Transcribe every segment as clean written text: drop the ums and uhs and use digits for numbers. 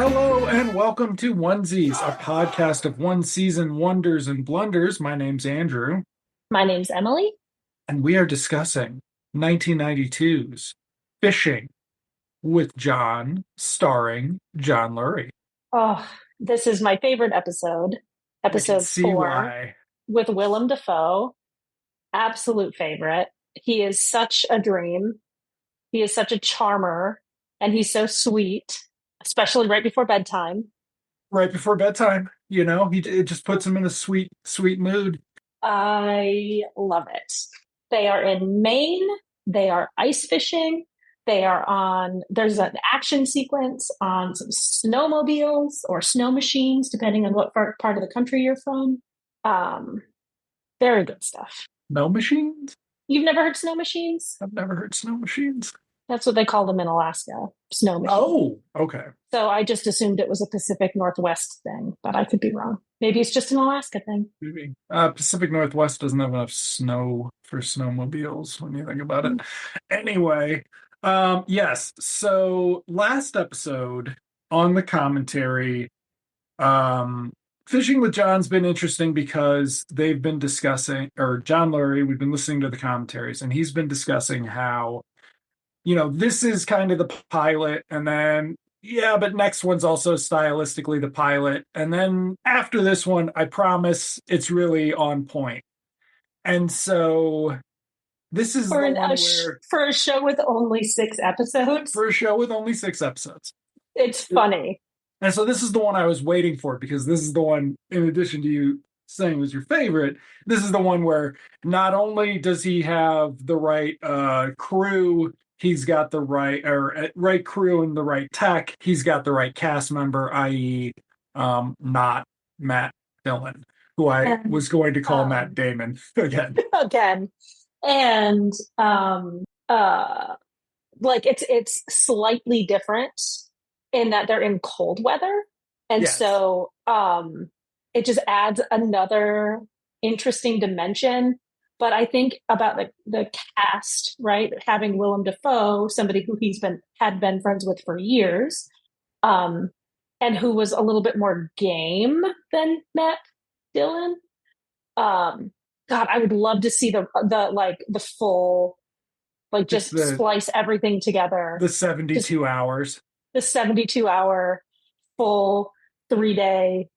Hello and welcome to Onesies, a podcast of one season wonders and blunders. My name's Andrew, My name's Emily. and we are discussing 1992's Fishing with John, starring John Lurie. Oh, this is my favorite episode, I can episode see 4, why. with Willem Dafoe. Absolute favorite. He is such a dream. He is such a charmer, and he's so sweet, especially right before bedtime. Right before bedtime, it just puts him in a sweet, sweet mood. I love it. They are in Maine. They are ice fishing. There's an action sequence on some snowmobiles or snow machines, depending on what part of the country you're from. Um, Very good stuff. Snow machines? You've never heard snow machines? I've never heard snow machines. That's what they call them in Alaska, snow machines. Oh, okay. So I just assumed it was a Pacific Northwest thing, but I could be wrong. Maybe it's just an Alaska thing. Maybe. Pacific Northwest doesn't have enough snow for snowmobiles when you think about it. Anyway, yes. So last episode on the commentary, um, Fishing with John's been interesting because they've been discussing, or John Lurie, we've been listening to the commentaries, and he's been discussing how, this is kind of the pilot, and then yeah, but next one's also stylistically the pilot. And then after this one, I promise it's really on point. And so this is For the an one a where, for a show with only 6 episodes, for a show with only 6 episodes. it's funny. And so this is the one I was waiting for because this is the one, in addition to you saying was your favorite, this is the one where not only does he have the right crew, he's got the right crew and the right tech, he's got the right cast member, i.e., not Matt Dillon, who I And was going to call Matt um, Damon again. again, and like it's slightly different in that they're in cold weather, and Yes. so it just adds another interesting dimension. But I think about the cast, right? Having Willem Dafoe, somebody who had been friends with for years, um, and who was a little bit more game than Matt Dillon. Um, God, I would love to see the full, like, Just just the splice everything together. the Just 72 hours. the 72-hour full 3 day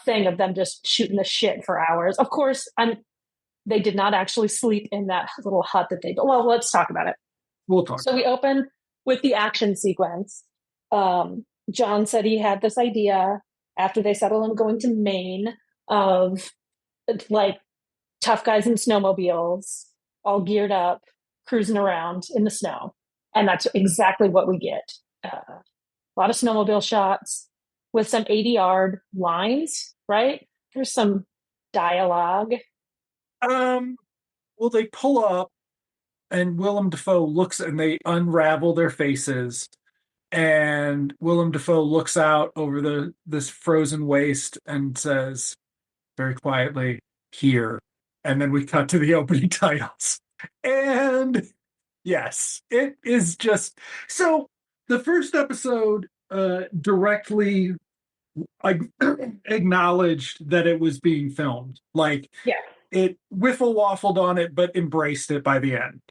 thing of them just shooting the shit for hours. Of course, they did not actually sleep in that little hut that they built. Well, let's talk about it. We'll talk So about we it. open with the action sequence. John said he had this idea after they settled on going to Maine of, like, tough guys in snowmobiles, all geared up, cruising around in the snow. And that's exactly what we get. A lot of snowmobile shots with some ADR lines, right? There's some dialogue. Um, well, they pull up and Willem Dafoe looks and they unravel their faces. And Willem Dafoe looks out over this frozen waste and says very quietly, "Here." And then we cut to the opening titles. And yes, it is just so the first episode directly like acknowledged that it was being filmed. Like Yeah. it wiffle waffled on it, but embraced it by the end.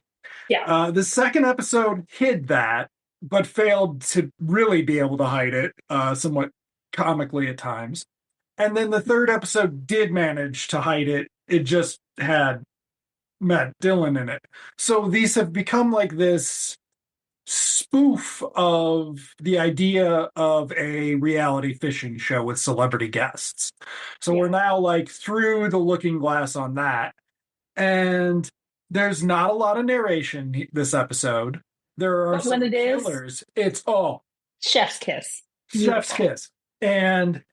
Yeah. The second episode hid that, but failed to really be able to hide it, somewhat comically at times. And then the third episode did manage to hide it. It just had Matt Dillon in it. So these have become like this spoof of the idea of a reality fishing show with celebrity guests. So we're Yeah. now like through the looking glass on that. And there's not a lot of narration this episode. There are But when some it is, killers. It's all chef's kiss. chef's Beautiful. kiss. And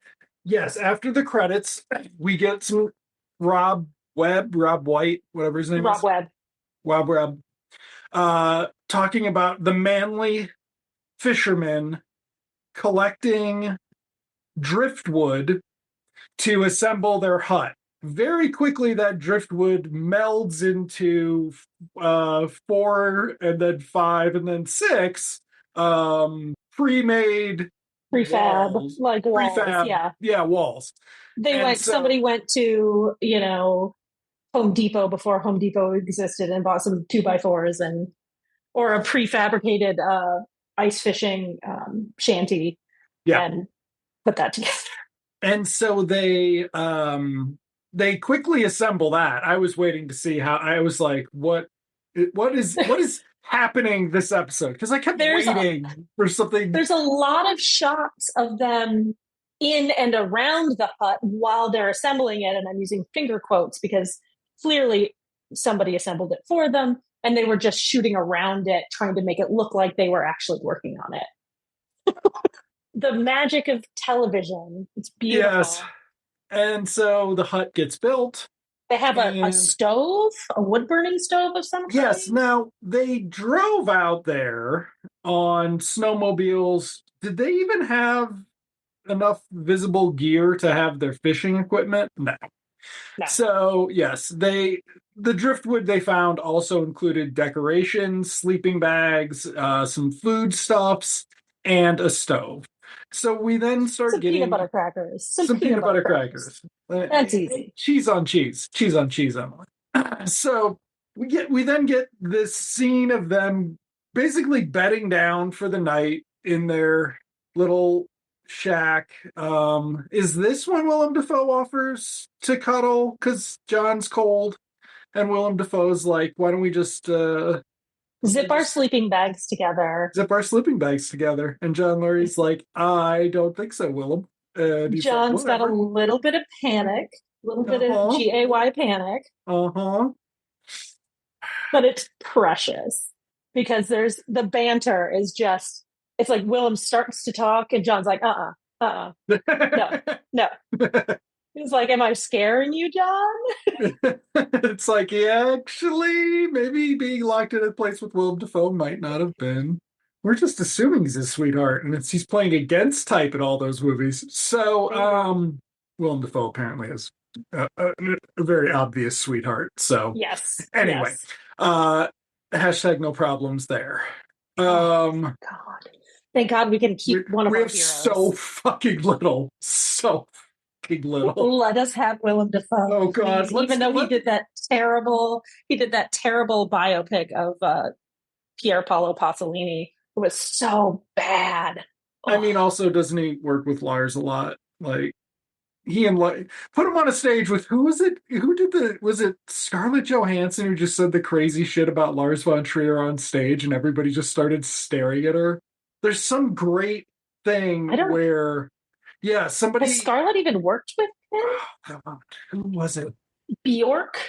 yes, after the credits, we get some Rob White, whatever his name Rob is, Webb. Rob, talking about the manly fishermen collecting driftwood to assemble their hut. Very quickly, that driftwood melds into 4 and then 5 and then 6 pre-made Prefab, walls, like walls. prefab, Yeah. yeah, walls. And so, Somebody went to, Home Depot before Home Depot existed and bought some 2x4s or a prefabricated ice fishing shanty yeah. and put that together. And so they quickly assemble that. I was waiting to see how I was like, what is happening this episode? Because I kept There's a waiting for something. there's a lot of shots of them in and around the hut while they're assembling it, and I'm using finger quotes because clearly somebody assembled it for them, and they were just shooting around it, trying to make it look like they were actually working on it. The magic of television. It's Yes. beautiful. And so the hut gets built. They have a And stove, a wood burning stove of some yes, kind. now they drove out there on snowmobiles. Did they even have enough visible gear to have their fishing equipment? No. No, So, yes, the driftwood they found also included decorations, sleeping bags, some foodstuffs, and a stove. So we then start some peanut getting butter crackers. Some some peanut peanut butter butter crackers. crackers. That's easy. Cheese on cheese, cheese on cheese only. So we then get this scene of them basically bedding down for the night in their little shack. Is this when Willem Dafoe offers to cuddle because John's cold, and Willem Dafoe's like, "Why don't we just Zip our sleeping bags together. zip our sleeping bags together?" And John Lurie's like, "I don't think so, Willem." And he's like, John's got a "Whatever." little bit of panic, a little bit of Uh-huh. GAY panic, Uh-huh. but it's precious because there's the banter is just, it's like Willem starts to talk and John's like, no, no. He's like, am I scaring you, John? It's like, yeah, actually, maybe being locked in a place with Willem Dafoe might not have been. We're just assuming he's his sweetheart, and he's playing against type in all those movies. So, Bingo. Willem Dafoe apparently is a very obvious sweetheart. So, Yes, anyway, yes. uh, hashtag no problems there. Oh, Um, God. Thank God we can we keep one of we our have so heroes. fucking little, so fucking little. Let us have Willem Dafoe, Oh God, please. Even though let he did that terrible biopic of Pier Paolo Pasolini. It was so bad. I mean, Oh, also, doesn't he work with Lars a lot? Like he and like put him on a stage with who was it? Who did the was it Scarlett Johansson who just said the crazy shit about Lars von Trier on stage and everybody just started staring at her? There's some great thing I don't. where yeah, Has somebody Scarlett even worked with him? who was it? Bjork Lars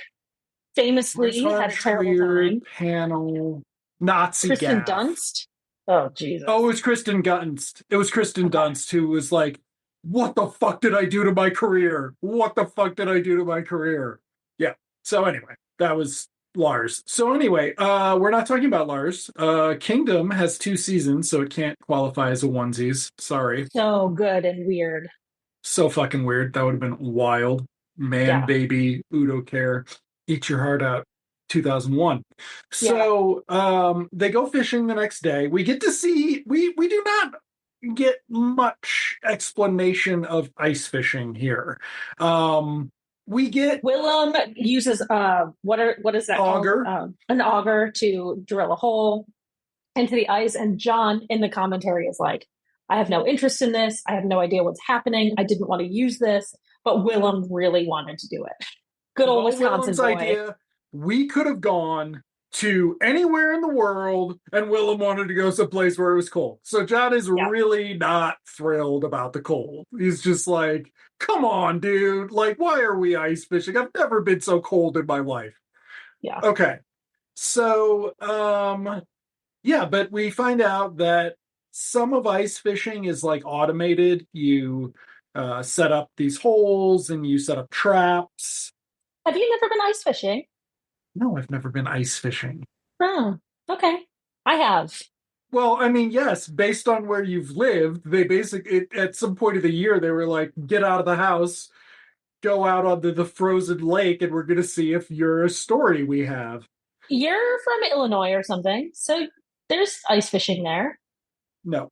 famously von had a terrible Trier time. panel Nazi Kristen gaff. Dunst. Oh Oh, it Jesus. was Kristen Dunst. It was Kristen Okay. Dunst who was like, "What the fuck did I do to my career? What the fuck did I do to my career?" Yeah. So anyway, that was Lars. So anyway, we're not talking about Lars. Kingdom has 2 seasons, so it can't qualify as a onesies. Sorry. So good and weird. So fucking weird. That would have been wild. Man, Yeah. baby, Udo care. Eat your heart out. 2001. Yeah. So they go fishing the next day. We get to see we do not get much explanation of ice fishing here. We get Willem uses what is that called? auger. An auger to drill a hole into the ice. And John in the commentary is like, I have no interest in this. I have no idea what's happening. I didn't want to use this, but Willem really wanted to do it. Good It was old all Wisconsin Willem's boy. idea. We could have gone to anywhere in the world, and Willem wanted to go someplace where it was cold. So John is Yeah. really not thrilled about the cold. He's just like, come on, dude. Like, why are we ice fishing? I've never been so cold in my life. Yeah. Okay. So, yeah, but we find out that some of ice fishing is like automated. You set up these holes and you set up traps. Have you never been ice fishing? No, I've never been ice fishing. Oh, okay. I have. Well, I mean, yes, based on where you've lived, they basically at some point of the year they were like, get out of the house, go out onto the frozen lake, and we're gonna see if you're a story we have. You're from Illinois or something, so there's ice fishing there. No.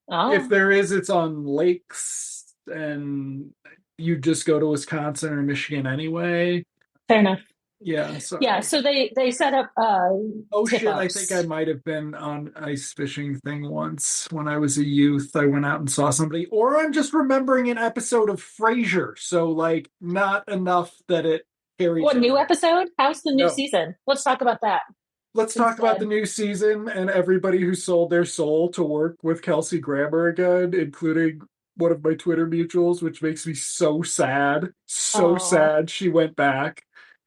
If Oh, there is, it's on lakes, and you just go to Wisconsin or Michigan anyway. fair enough. Yeah, Yeah, sorry. so they set up Oh tip shit, I think I ups. might have been on ice fishing thing once when I was a youth. I went out and saw somebody, or I'm just remembering an episode of Frasier, so like not enough that it carries What new over. episode? How's the new No. season? Let's talk about that Let's talk about the instead. new season and everybody who sold their soul to work with Kelsey Grammer again, including one of my Twitter mutuals, which makes me so sad. So Oh, sad she went back.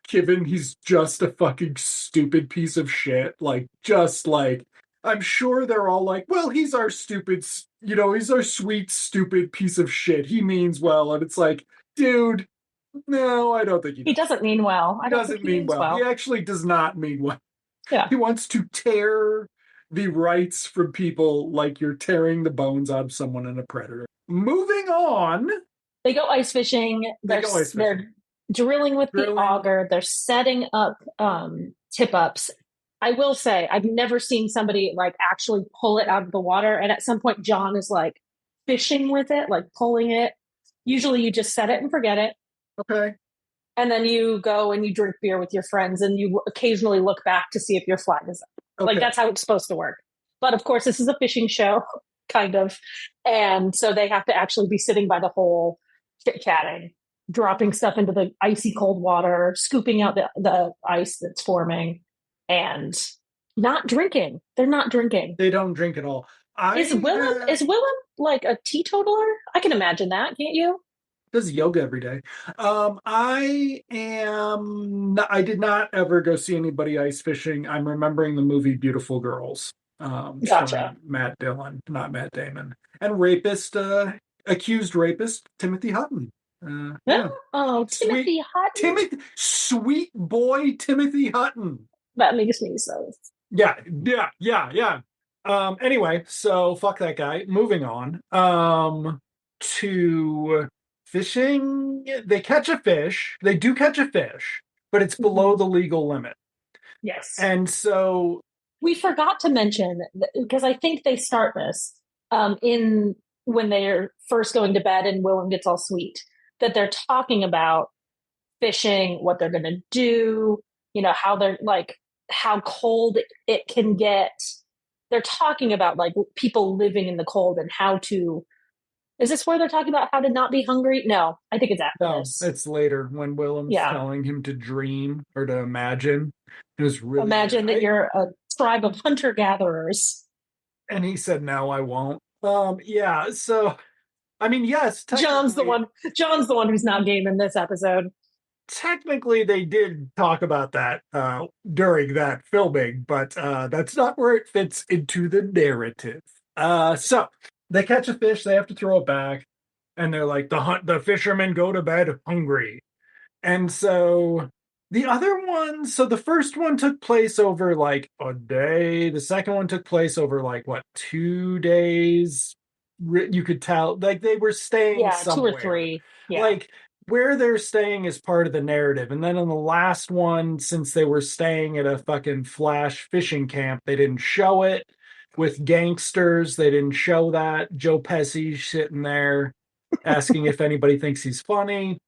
Given he's just a fucking stupid piece of shit. Like, just like, I'm sure they're all like, well, he's our stupid, he's our sweet, stupid piece of shit. He means well. And it's like, dude, no, I don't think he he does. doesn't mean well. He I don't think doesn't he mean means well. He well. actually does not mean well. Yeah. He wants to tear the rights from people like you're tearing the bones out of someone in a predator. Moving on, They go ice fishing. they go ice fishing. They're drilling with the Drilling. auger. They're setting up tip ups. I will say I've never seen somebody like actually pull it out of the water. And at some point, John is like fishing with it, like pulling it. Usually, you just set it and forget it, Okay. and then you go and you drink beer with your friends, and you occasionally look back to see if your flag is up. Like Okay. that's how it's supposed to work. But of course, this is a fishing show, kind of, and so they have to actually be sitting by the hole, chit chatting, dropping stuff into the icy cold water, scooping out the ice that's forming, and not drinking. They're not drinking. They don't drink at all. Is I Willem is Willem like a teetotaler? I can imagine that, can't you? does yoga every day. I did not ever go see anybody ice fishing. I'm remembering the movie Beautiful Girls, Gotcha. starring Matt Dillon, not Matt Damon, and accused rapist Timothy Hutton. Yeah, Oh, sweet Timothy Hutton. sweet boy Timothy Hutton. That makes me so. Yeah, yeah, yeah, yeah. Anyway, so fuck that guy. Moving on. To fishing. They catch a fish. They do catch a fish, but it's below Mhm. the legal limit. Yes. And so, We forgot to mention because I think they start this in when they're first going to bed and Willem gets all sweet that they're talking about fishing, what they're going to do, how they're like how cold it can get. They're talking about like people living in the cold and how to. Is this where they're talking about how to not be hungry? No, I think it's after no, this. it's later when Willem's Yeah. telling him to dream or to imagine. It was really weird. Imagine that you're a tribe of hunter gatherers. And he said, no, I won't. Yeah, so I mean, yes, John's the one. John's the one who's not game in this episode. technically they did talk about that during that filming, but that's not where it fits into the narrative. So they catch a fish, they have to throw it back, and they're like the fishermen go to bed hungry. And so the other one, so the first one took place over like a day. The second one took place over like what, 2 days? You could tell like they were staying Yeah, two or somewhere. three. Yeah. Like where they're staying is part of the narrative. And then on the last one, since they were staying at a fucking flash fishing camp, they didn't show it with gangsters. They didn't show that. Joe Pesci sitting there asking if anybody thinks he's funny.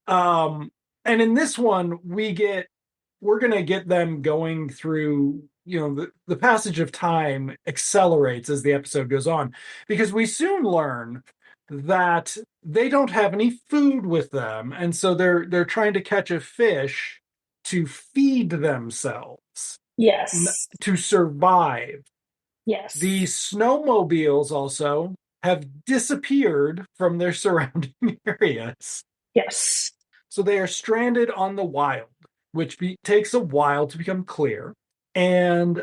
Um, and in this one, we're gonna get them going through, the passage of time accelerates as the episode goes on, because we soon learn that they don't have any food with them, and so they're trying to catch a fish to feed themselves, Yes. to survive. The Yes. snowmobiles also have disappeared from their surrounding areas. Yes. So they are stranded on the wild, which takes a while to become clear. And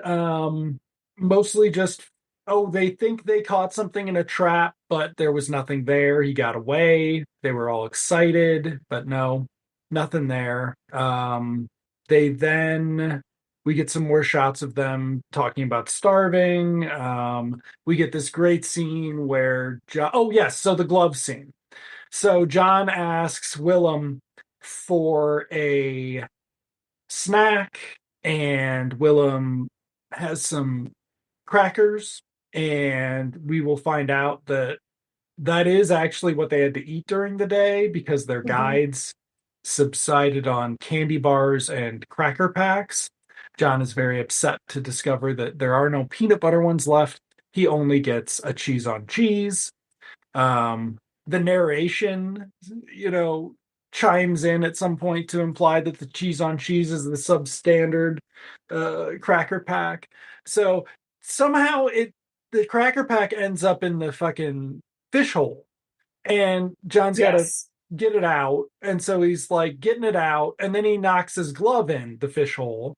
mostly just, oh, they think they caught something in a trap, but there was nothing there. He got away. They were all excited, but no, nothing there. They then, we get some more shots of them talking about starving. We get this great scene where, oh, yes, so the glove scene. So John asks Willem for a snack, and Willem has some crackers, and we will find out that that is actually what they had to eat during the day because their Hmm. guides subsided on candy bars and cracker packs. John is very upset to discover that there are no peanut butter ones left. He only gets a cheese on cheese. Um, the narration, you know, chimes in at some point to imply that the cheese on cheese is the substandard cracker pack. So somehow the cracker pack ends up in the fucking fish hole, and John's got to Yes. get it out, and so he's like getting it out, and then he knocks his glove in the fish hole,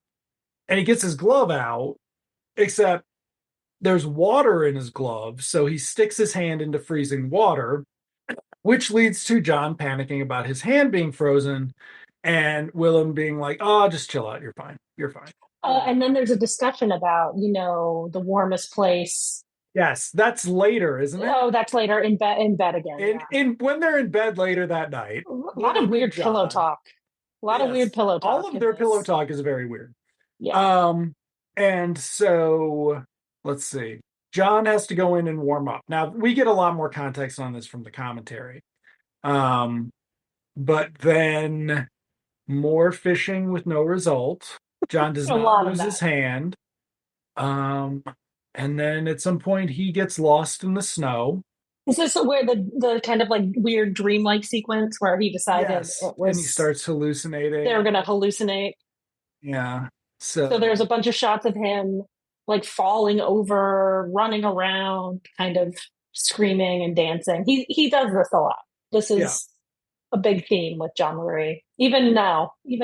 and he gets his glove out, except there's water in his glove, so he sticks his hand into freezing water, which leads to John panicking about his hand being frozen and Willem being like, "Oh, just chill out. You're fine. You're fine. You're good." And then there's a discussion about, the warmest place. Yes, that's later, isn't it? Oh, that's later in bed again. In Yeah. in when they're in bed later that night, A lot of Willem and weird pillow John. talk. A lot of weird Yes, pillow all talk of in their pillow this. talk is very weird. Yeah. Um, and so let's see. John has to go in and warm up. Now we get a lot more context on this from the commentary. Um, but then more fishing with no result. John does A not lot of lose that. his hand. Um, and then at some point he gets lost in the snow. Is this where the kind of like weird dreamlike sequence where he decided Yes, it and he was starts they were hallucinating. gonna hallucinate? Yeah. So there's a So, bunch of shots of him like falling over, running around, kind of screaming and dancing. He does this a lot. This yeah. is a big theme with John Lurie. Even now, if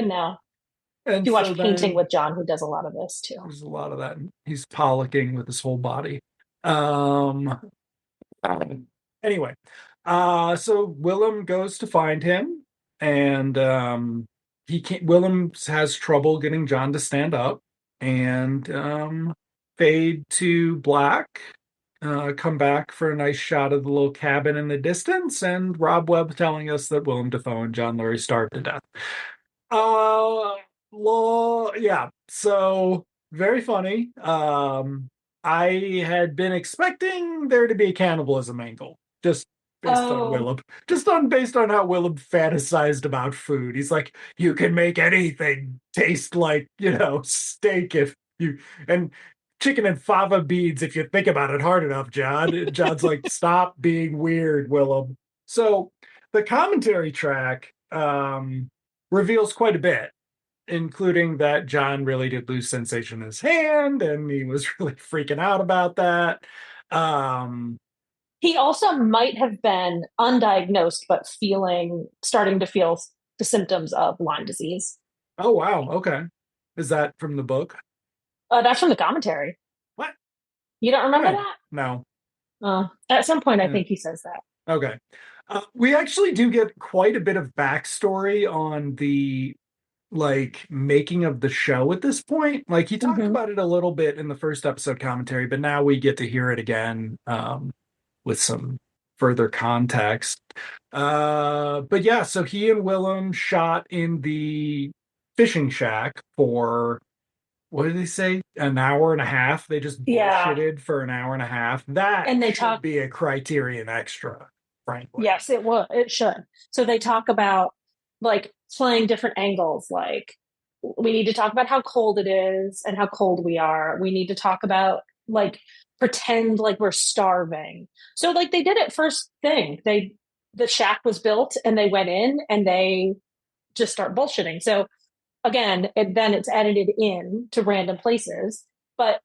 And you so watch Painting then with John, who does a lot of this too. there's a lot of that. He's policking with his whole body. Um, anyway, so Willem goes to find him, and he can't. Willem has trouble getting John to stand up, and fade to black. Come back for a nice shot of the little cabin in the distance, and Rob Webb telling us that Willem Dafoe and John Lurie starved to death. Uh, yeah. So very funny. I had been expecting there to be a cannibalism angle, just Oh, based on how Willem fantasized about food. He's like, you can make anything taste like, steak if you and chicken and fava beans if you think about it hard enough, John. And John's like, stop being weird, Willem. So the commentary track reveals quite a bit, including that John really did lose sensation in his hand and he was really freaking out about that. Um, he also might have been undiagnosed, but starting to feel the symptoms of Lyme disease. oh, wow. Okay. Is that from the book? That's from the commentary. What? You don't remember When? that? No. At some point, I Yeah. think he says that. Okay. We actually do get quite a bit of backstory on the making of the show at this point. Like he talked Hmm. about it a little bit in the first episode commentary, but now we get to hear it again with some further context. But yeah, so he and Willem shot in the fishing shack for what did they say? An hour and a half. They just Yeah, bullshitted for an hour and a half. That and they should talk. be a Criterion extra, frankly. Yes, it will. It should. So they talk about like playing different angles. Like we need to talk about how cold it is and how cold we are. We need to talk about like pretend like we're starving. So like they did it first thing. The shack was built and they went in and they just start bullshitting. So again, then it's edited in to random places. But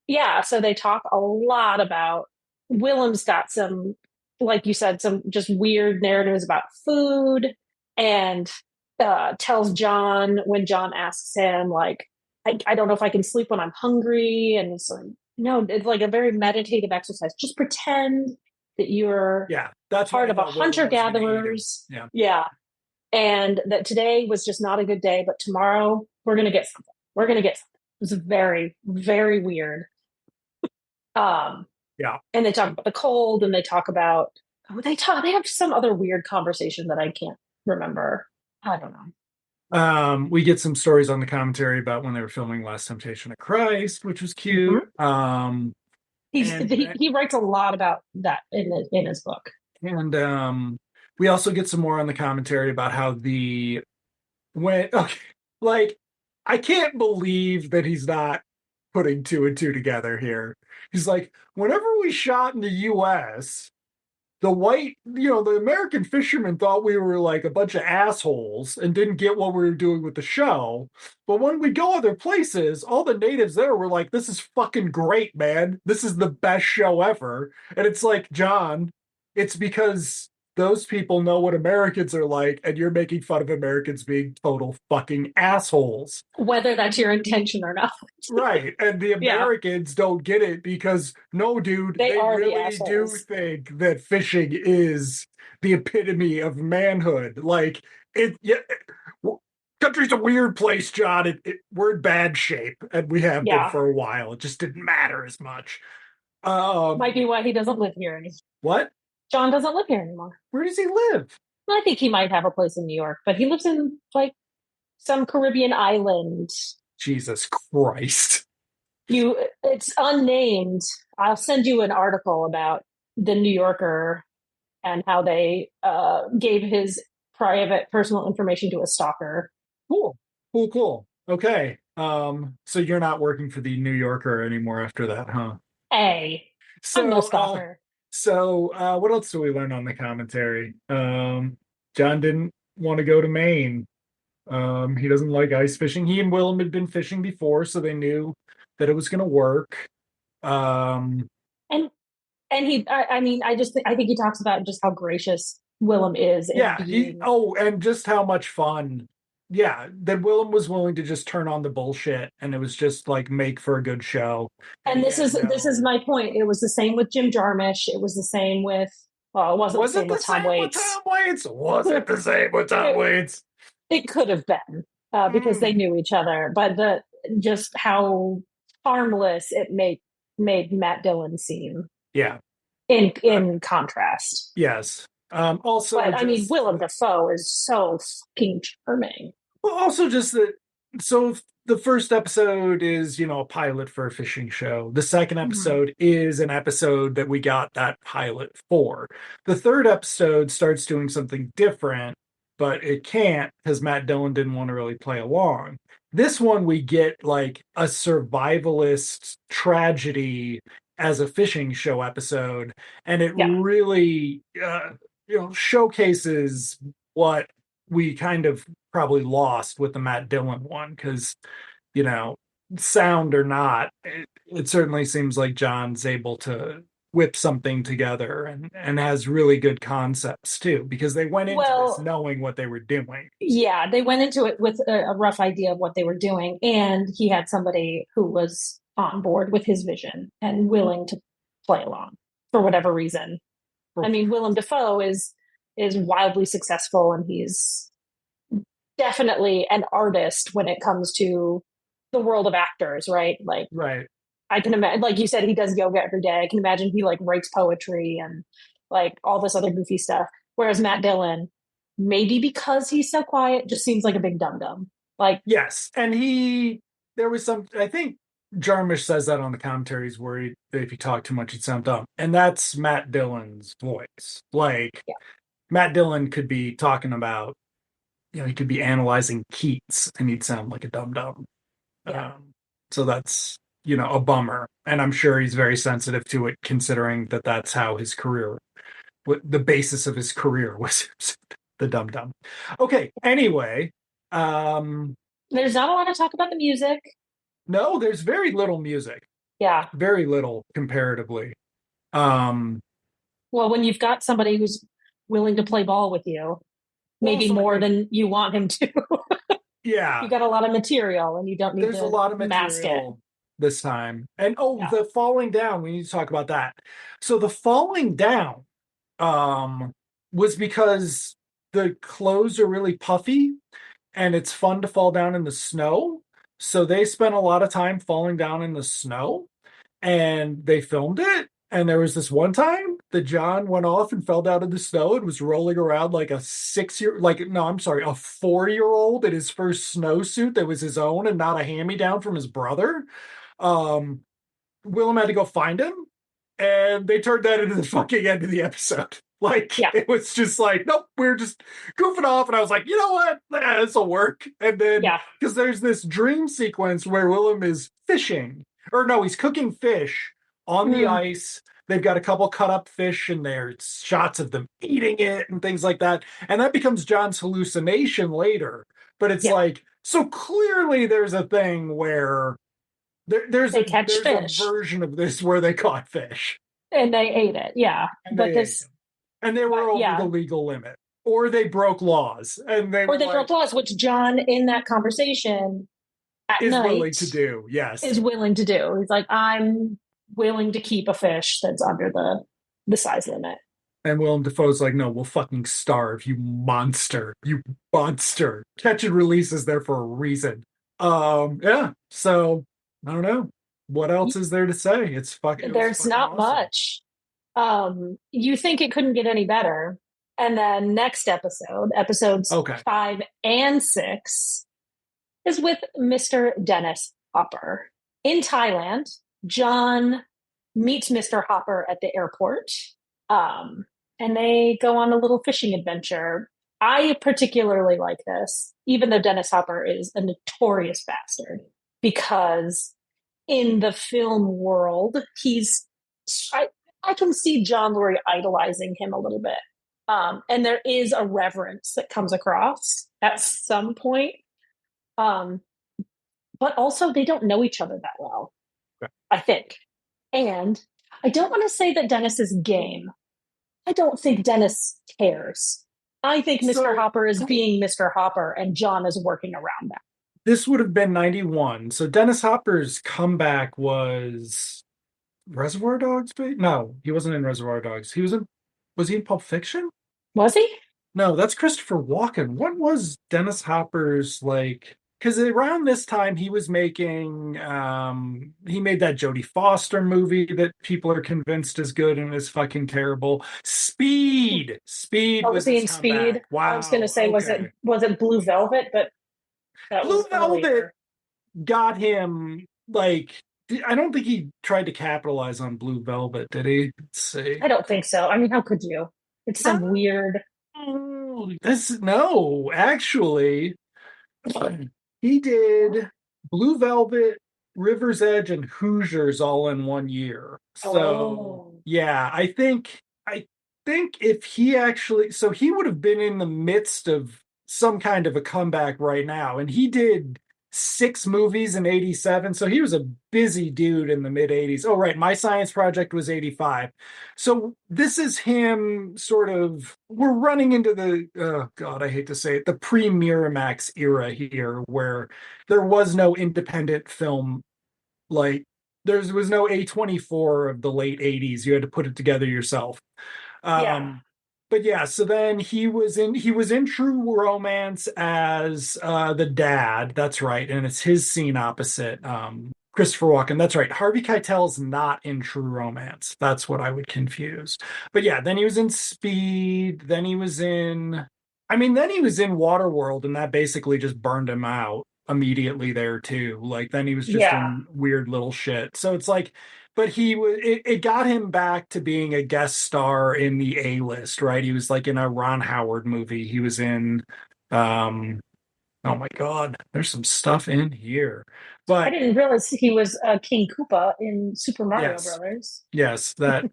yeah, so they talk a lot about Willem's got some, like you said, some just weird narratives about food and tells John when John asks him, like, I don't know if I can sleep when I'm hungry. And it's like, no, it's like a very meditative exercise. Just pretend that you're Yeah, that's why part I of a thought Willem hunter was going to eat him. gatherers. Yeah. Yeah. And that today was just not a good day, but tomorrow we're going to get something. We're going to get something. It was very, very weird. Um, Yeah. and they talk about the cold and they talk about they have some other weird conversation that I can't remember. I don't know. We get some stories on the commentary about when they were filming Last Temptation of Christ, which was cute. Mhm. And He writes a lot about that in his book. and we also get some more on the commentary about how the when okay, like I can't believe that he's not putting two and two together here. He's like, whenever we shot in the US, the American fishermen thought we were like a bunch of assholes and didn't get what we were doing with the show. But when we go other places, all the natives there were like, this is fucking great, man. This is the best show ever. And it's like, John, it's because those people know what Americans are like, and you're making fun of Americans being total fucking assholes. Whether that's your intention or not. Right. And the Yeah, Americans don't get it because, no, dude, they they are the really do assholes. think that fishing is the epitome of manhood. Like, yeah, country's a weird place, John. We're in bad shape, and we have been Yeah, for a while. It just didn't matter as much. might be why he doesn't live here anymore. What? John doesn't live here anymore. Where does he live? I think he might have a place in New York, but he lives in like some Caribbean island. Jesus Christ. It's unnamed. I'll send you an article about the New Yorker and how they gave his private personal information to a stalker. Cool. Cool, cool. Okay. So you're not working for the New Yorker anymore after that, huh? Hey, I'm no So, uh, stalker. what else do we learn on the commentary? John didn't want to go to Maine. He doesn't like ice fishing. He and Willem had been fishing before, so they knew that it was going to work. Um, And I mean, I think he talks about just how gracious Willem is in yeah, being. and just how much fun. Yeah, that Willem was willing to just turn on the bullshit, and it was just like make for a good show. And And he had this is no. my point. It was the same with Jim Jarmusch. It was the same with, well, it wasn't the Was it same the with Tom same with Waits. Tom Waits? Was it it, the same with Tom Waits? it could have been because they Mm. knew each other, but the just how harmless it made Matt Dillon seem Yeah. Uh, in contrast. yes. Also, But I mean, just Willem Dafoe is so fucking charming. well, also just that. So the first episode is, a pilot for a fishing show. The second Mhm. episode is an episode that we got that pilot for. The third episode starts doing something different, but it can't because Matt Dillon didn't want to really play along. This one, we get like a survivalist tragedy as a fishing show episode, and it Yeah. really, showcases what we kind of probably lost with the Matt Dillon one because, you know, sound or not, it certainly seems like John's able to whip something together and has really good concepts too because they went into this Well, knowing what they were doing. yeah, they went into it with a rough idea of what they were doing, and he had somebody who was on board with his vision and willing to play along for whatever reason. I mean, Willem Dafoe is wildly successful, and he's definitely an artist when it comes to the world of actors, right? Like Right. I can imagine, like you said, he does yoga every day. I can imagine he like writes poetry and like all this other goofy stuff. Whereas Matt Dillon, maybe because he's so quiet, just seems like a big dum dum. Like, Yes. And there was I think Jarmusch says that on the commentaries where if he talked too much, he'd sound dumb. And that's Matt Dillon's voice. Like, yeah, Matt Dillon could be talking about, he could be analyzing Keats and he'd sound like a dum dum. yeah. So that's, a bummer. And I'm sure he's very sensitive to it, considering that that's how his career, what the basis of his career was the dum dum. Okay. Anyway, um, There's not a lot of talk about the music. no, there's very little music, Yeah. very little comparatively. Um, Well, when you've got somebody who's willing to play ball with you, maybe also, I more think, than you want him to, you yeah, got a lot of material and you don't need there's a to lot of mask it. material this time. And oh, Yeah. the falling down, we need to talk about that. So the falling down um was because the clothes are really puffy and it's fun to fall down in the snow. So they spent a lot of time falling down in the snow and they filmed it. And there was this one time that John went off and fell down in the snow and was rolling around like a 6 year, like, no, I'm sorry, a 4 year old in his first snowsuit that was his own and not a hand me down from his brother. Um, Willem had to go find him And they turned that into the fucking end of the episode. Like, Yeah, it was just like, nope, we're just goofing off. And I was like, you know what? This will work. And then, yeah, because there's this dream sequence where Willem is fishing, or no, he's cooking fish on the mm, ice. They've got a couple cut up fish and there's shots of them eating it and things like that. And that becomes John's hallucination later. But it's yeah. like, so clearly there's a thing where They catch there's a fish version of this where they caught fish and they ate it. Yeah, and but they ate this, them, and they but were over the yeah, legal limit, or they broke laws, and they or were they broke like, laws, which John in that conversation at is night willing to do. Yes, is willing to do. He's like, I'm willing to keep a fish that's under the size limit. and Willem Dafoe's like, no, we'll fucking starve, you monster, you monster. Catch and release is there for a reason. Yeah. So I don't know what else is there to say. It was There's fucking not awesome. much. You think it couldn't get any better. And then next episode, episodes Okay. 5 and 6, is with Mr. Dennis Hopper. In Thailand, John meets Mr. Hopper at the airport, um, and they go on a little fishing adventure. I particularly like this, even though Dennis Hopper is a notorious bastard, because in the film world, I, I can see John Lurie idolizing him a little bit. And there is a reverence that comes across at some point. Um, but also they don't know each other that well, I think. And I don't want to say that Dennis is game. I don't think Dennis cares. I think Mr. So Hopper is being Mr. Hopper and John is working around that. this would have been 91. So Dennis Hopper's comeback was Reservoir Dogs? No, he wasn't in Reservoir Dogs. Was he in Pulp Fiction? Was he? No, that's Christopher Walken. What was Dennis Hopper's like? Because around this time he made that Jodie Foster movie that people are convinced is good and is fucking terrible. Speed. Speed Oh, was was he his in Speed? comeback. I was going to Wow. say, Okay. was it Blue Velvet? But that Blue was Velvet earlier. got him like I don't think he tried to capitalize on Blue Velvet, did he? Let's see. I don't think so. I mean, how could you? It's some weird. No, actually, he did Blue Velvet, River's Edge, and Hoosiers all in 1 year. So Oh, yeah, I think if he actually, so he would have been in the midst of some kind of a comeback right now, and he did 6 movies in 87. So he was a busy dude in the mid 80s. Oh, right. My Science Project was 85. So this is him sort of, we're running into the, oh God, I hate to say it, the pre Miramax era here where there was no independent film. Like there was no A24 of the late 80s. You had to put it together yourself. yeah, Um, but yeah, so then he was in True Romance as the dad. That's right, and it's his scene opposite Christopher Walken. That's right. Harvey Keitel's not in True Romance. That's what I would confuse. But yeah, then he was in Speed. Then he was in Waterworld, and that basically just burned him out immediately there too. Like then he was just yeah. in weird little shit. So it's like, but it got him back to being a guest star in the A list, right? He was like in a Ron Howard movie. He was in, um, oh my God, there's some stuff in here. I But didn't realize he was King Koopa in Super Mario yes, Brothers. yes, that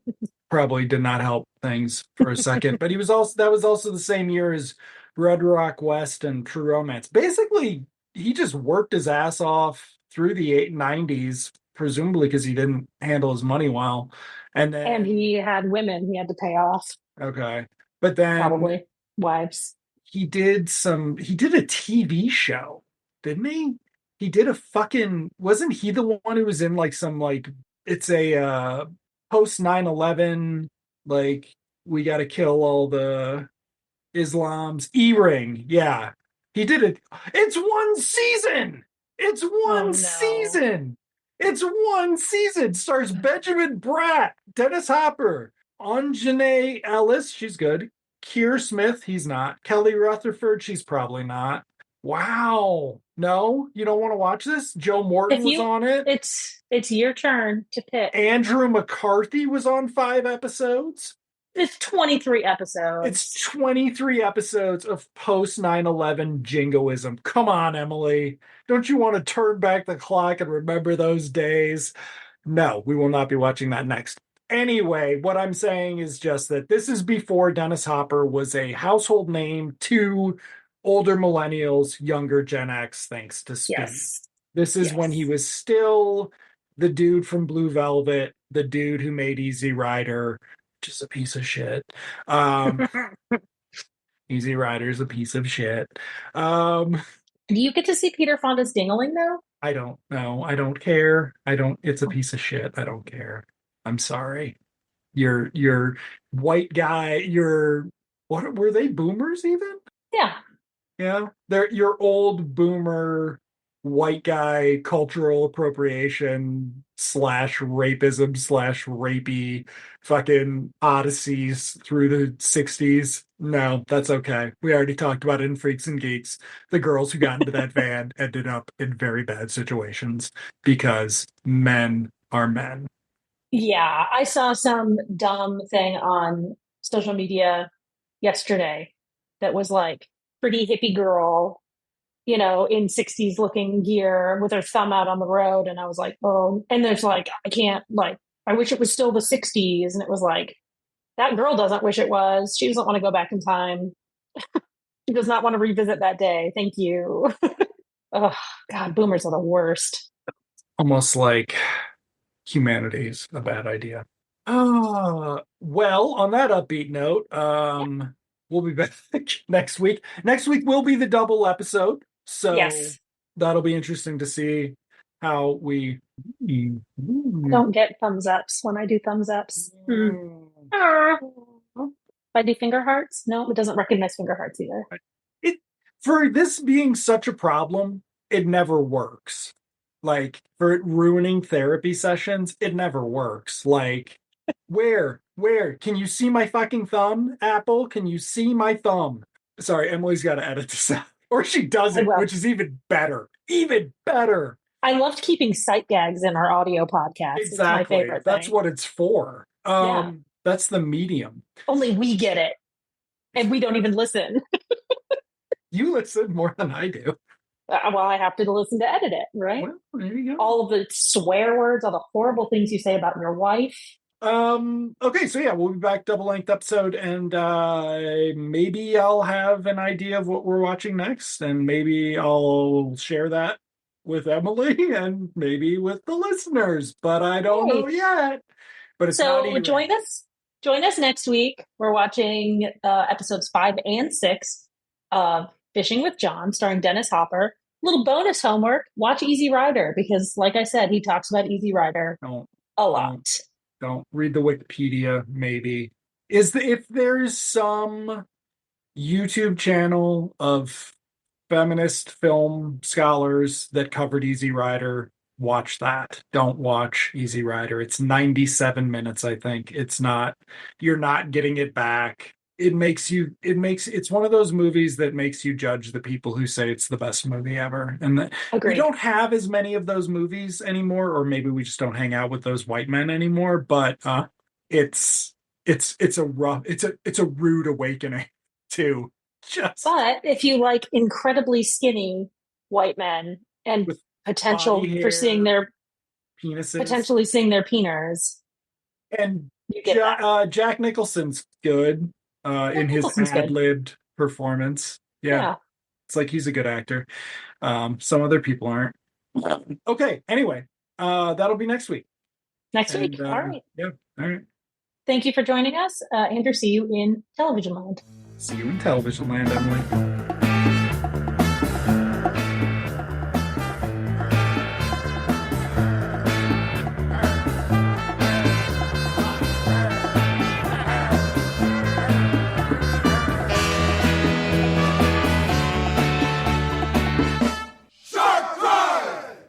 probably did not help things for a second. But that was also the same year as Red Rock West and True Romance. Basically, he just worked his ass off through the 90s, presumably because he didn't handle his money well. And And then he had women he had to pay off, okay. But then probably wives. he did a TV show, didn't he? He did a fucking wasn't he the one who was in like some like it's a post 9/11 like we got to kill all the Islam's E-ring. Yeah. He did it. It's one season. It's Oh one no. season. It's one season. Stars Benjamin Bratt, Dennis Hopper, Anjanae Ellis, she's good. Keir Smith, he's not. Kelly Rutherford, she's probably not. Wow. No, you don't want to watch this? Joe Morton If was you, on it. it's your turn to pick. Andrew McCarthy was on 5 episodes. It's 23 It's episodes. 23 episodes of post 9/11 jingoism. Come on, Emily. Don't you want to turn back the clock and remember those days? No, we will not be watching that next. Anyway, what I'm saying is just that this is before Dennis Hopper was a household name to older millennials, younger Gen X, thanks to Speed. Yes. This is when he Yes. was still the dude from Blue Velvet, the dude who made Easy Rider, which is a piece of shit. Um, Easy Rider's a piece of shit. Um, Do you get to see Peter Fonda's Dingling though? I don't know. I don't care. I don't, it's a piece of shit. I don't care. I'm sorry. You're white guy, you're what were they boomers even? Yeah. Yeah. They're your old boomer white guy cultural appropriation slash rapism slash rapey fucking odysseys through the 60s. No, that's okay. We already talked about it in Freaks and Geeks. The girls who got into that van ended up in very bad situations because men are men. Yeah. I saw some dumb thing on social media yesterday that was like pretty hippie girl, in 60s looking gear with her thumb out on the road. And I was like, oh, and there's like, I can't, like, I wish it was still the 60s. And it was like, that girl doesn't wish it was. She doesn't want to go back in time. She does not want to revisit that day. Thank you. Oh, God, boomers are the worst. Almost like humanity's a bad idea. Well, on that upbeat note, we'll be back next week. Next week will be the double episode, so Yes. that'll be interesting to see how we. I don't get thumbs ups when I do thumbs ups. Ah. If I do finger hearts, no, it doesn't recognize finger hearts either. It for this being such a problem, it never works. Like for it ruining therapy sessions, it never works. Like, where? Can you see my fucking thumb, Apple? Can you see my thumb? Sorry, Emily's got to edit this out. Or she I doesn't, will. which is even better. Even better. I loved keeping sight gags in our audio podcast. It's my Exactly. favorite That's thing. what it's for. Yeah. That's the medium. Only we get it. And we don't even listen. You listen more than I do. Well, I have to listen to edit it, right? Well, there you go. All of the swear words, all the horrible things you say about your wife. Okay, so yeah, we'll be back double length episode, and maybe I'll have an idea of what we're watching next, and maybe I'll share that with Emily and maybe with the listeners, but I don't know Hey. yet. But it's not So even. join us next week. We're watching episodes 5 and 6 of Fishing with John, starring Dennis Hopper. Little bonus homework: watch Easy Rider because, like I said, he talks about Easy Rider Don't a don't lot. don't read the Wikipedia, maybe. If there's some YouTube channel of feminist film scholars that covered Easy Rider, watch that. Don't watch Easy Rider. It's 97 minutes, I think. You're not getting it back. It's one of those movies that makes you judge the people who say it's the best movie ever. We Agreed. don't have as many of those movies anymore, or maybe we just don't hang out with those white men anymore, but it's it's a rude awakening too. Just But if you like incredibly skinny white men and with body potential for hair, penises, potentially seeing their peeners, and you get that. Jack Nicholson's good in Jack his Nicholson's good. ad-libbed performance. Yeah, Yeah. it's like he's a good actor. Some other people aren't. Okay, anyway, that'll be next week. Next week. And All right. yeah, all right. Thank you for joining us. Andrew, see you in television land. See you in television land, Emily.